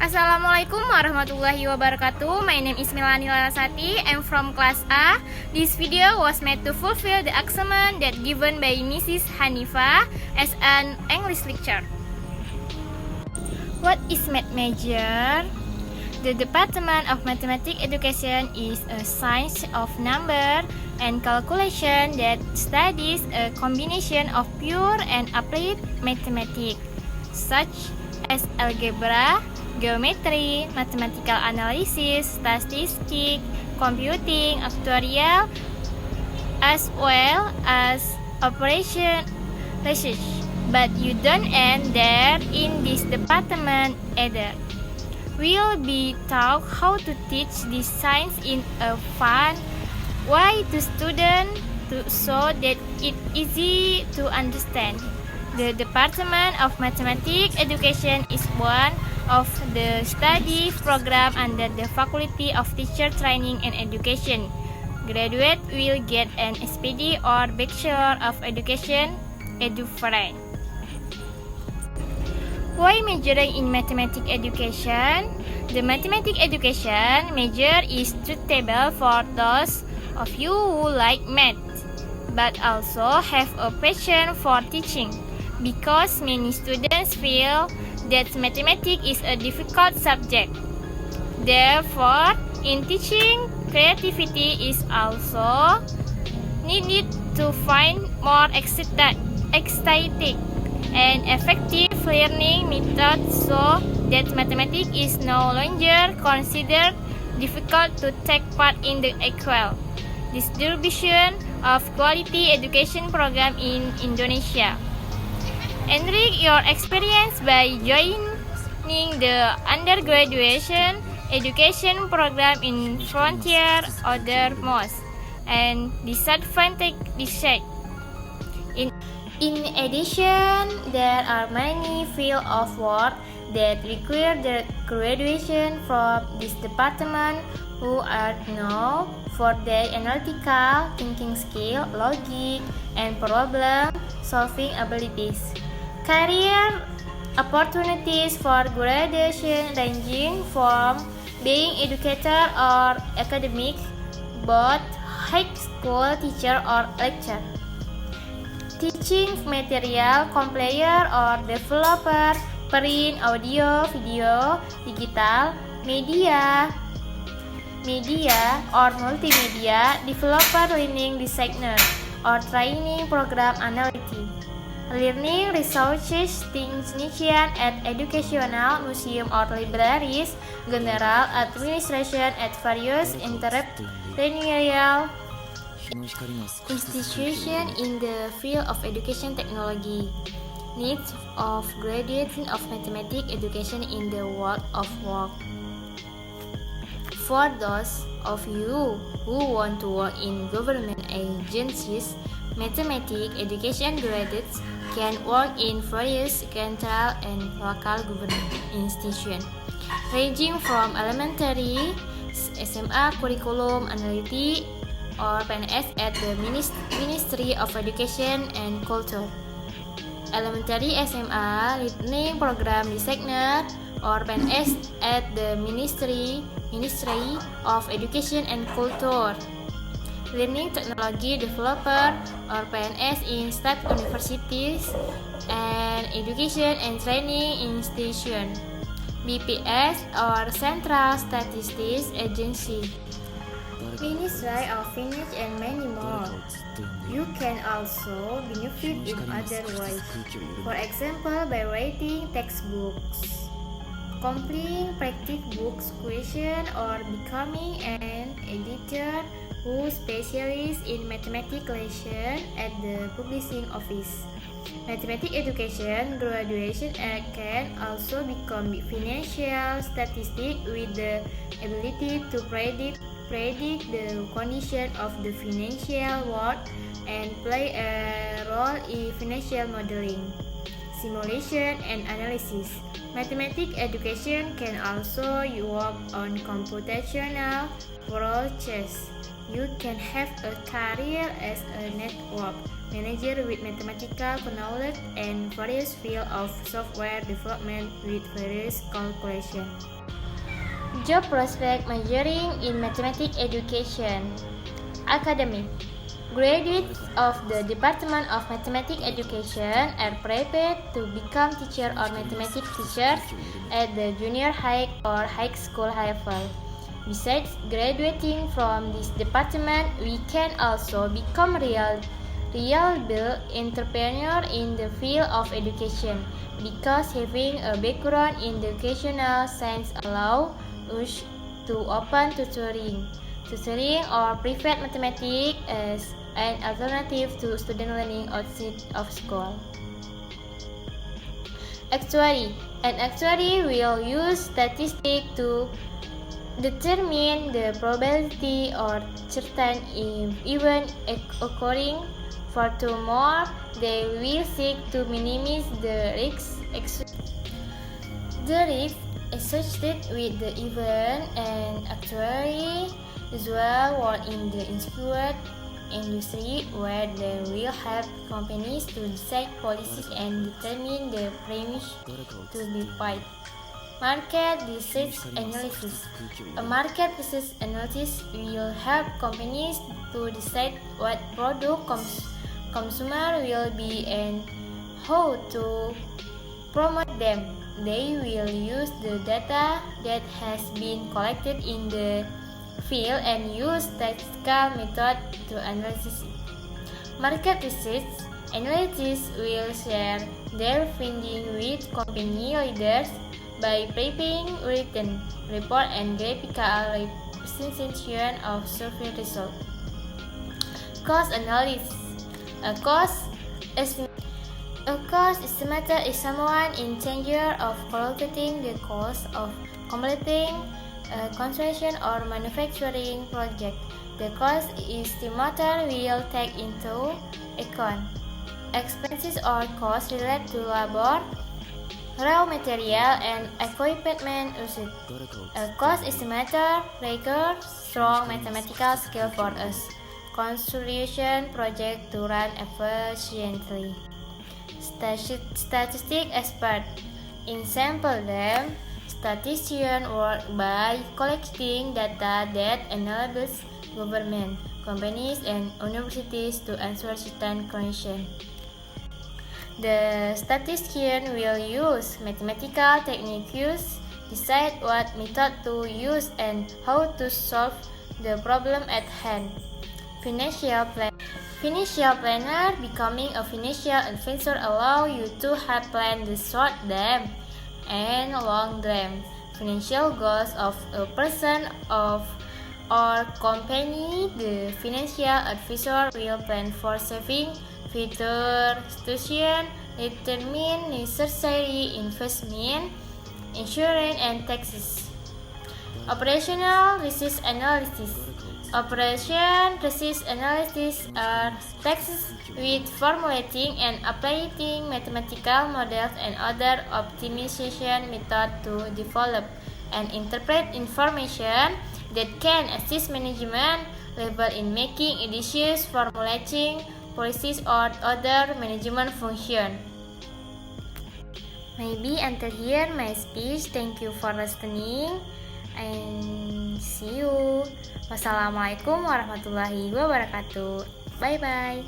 Assalamualaikum warahmatullahi wabarakatuh. My name is Milani Larasati. I'm from class A. This video was made to fulfill the assignment that given by Mrs. Hanifa as an English lecturer. What is math major? The Department of Mathematics Education is a science of number and calculation that studies a combination of pure and applied mathematics, such as algebra, geometry, mathematical analysis, statistics, computing, actuarial, as well as operation research. But you don't end there in this department either. We'll be taught how to teach this science in a fun way to students so that it's easy to understand. The Department of Mathematics Education is one of the study program under the Faculty of Teacher Training and Education. Graduate will get an SPD or Bachelor of Education EduFREN. Why majoring in mathematics education? The mathematics education major is suitable for those of you who like math, but also have a passion for teaching, because many students feel that mathematics is a difficult subject. Therefore, in teaching, creativity is also needed to find more exciting and effective learning methods so that mathematics is no longer considered difficult to take part in the equal distribution of quality education program in Indonesia. Enrich your experience by joining the undergraduate education program in Frontier Othermost and disadvantaged. In addition, there are many fields of work that require the graduation from this department who are known for their analytical thinking skill, logic, and problem-solving abilities. Career opportunities for graduation ranging from being educator or academic, both high school teacher or lecturer, teaching material compiler or developer, print, audio, video, digital, media or multimedia, developer, learning designer, or training program analyst, learning resources technician at educational museum or libraries, general administration at various entrepreneurial institution in the field of education technology. Needs of graduates of mathematics education in the world of work. For those of you who want to work in government agencies, mathematics education graduates can work in various central and local government institutions, ranging from elementary, SMA curriculum analytics, or PNS at the Ministry of Education and Culture, elementary SMA learning program designer, or PNS at the Ministry of Education and Culture, learning technology developer, or PNS in state universities and education and training institution, BPS or Central Statistics Agency, Ministry of Finance, and many more. You can also benefit in other ways, for example by writing textbooks, completing practice books questions, or becoming an editor who specializes in mathematics lesson at the publishing office. Mathematics education graduation can also become financial statistics with the ability to predict the condition of the financial world and play a role in financial modeling, simulation, and analysis. Mathematics education can also work on computational process, You can have a career as a network manager with mathematical knowledge and various fields of software development with various calculations. Job prospect majoring in mathematics education. Academic. Graduates of the Department of Mathematics Education are prepared to become teacher or mathematics teachers at the junior high or high school level. Besides graduating from this department, we can also become reliable entrepreneur in the field of education because having a background in educational science allows us to open tutoring or private mathematics as an alternative to student learning outside of school. Actuary. An actuary will use statistics to determine the probability or certain event occurring. Furthermore, they will seek to minimize the risks associated with the event. And actuary usually work in the insurance industry where they will help companies to decide policies and determine the premiums to be paid. Market research analysis. A market research analysis will help companies to decide what product consumer will be and how to promote them. They will use the data that has been collected in the field and use statistical method to analyze it. Market research analysts will share their findings with company leaders by preparing written report and graphical representation of survey results. Cost analysis. A cost estimator is someone in charge of calculating the cost of completing a construction or manufacturing project. The cost estimator will take into account expenses or costs related to labor, raw material, and equipment used. A cost estimator requires strong mathematical skill for us construction project to run efficiently. Statistic expert. In sample them, statisticians work by collecting data that enables government, companies, and universities to answer certain questions. The statistician will use mathematical techniques, decide what method to use, and how to solve the problem at hand. Financial planner. Becoming a financial advisor allows you to help plan the short-term and long-term financial goals of a person or company. The financial advisor will plan for saving, future situation, determine necessary investment, insurance, and taxes. Operational risk analysis. Operation risk analysis are tasks with formulating and applying mathematical models and other optimization methods to develop and interpret information that can assist management level in making decisions, formulating policies, or other management functions. Maybe until here my speech. Thank you for listening and see you. Wassalamualaikum warahmatullahi wabarakatuh. Bye bye.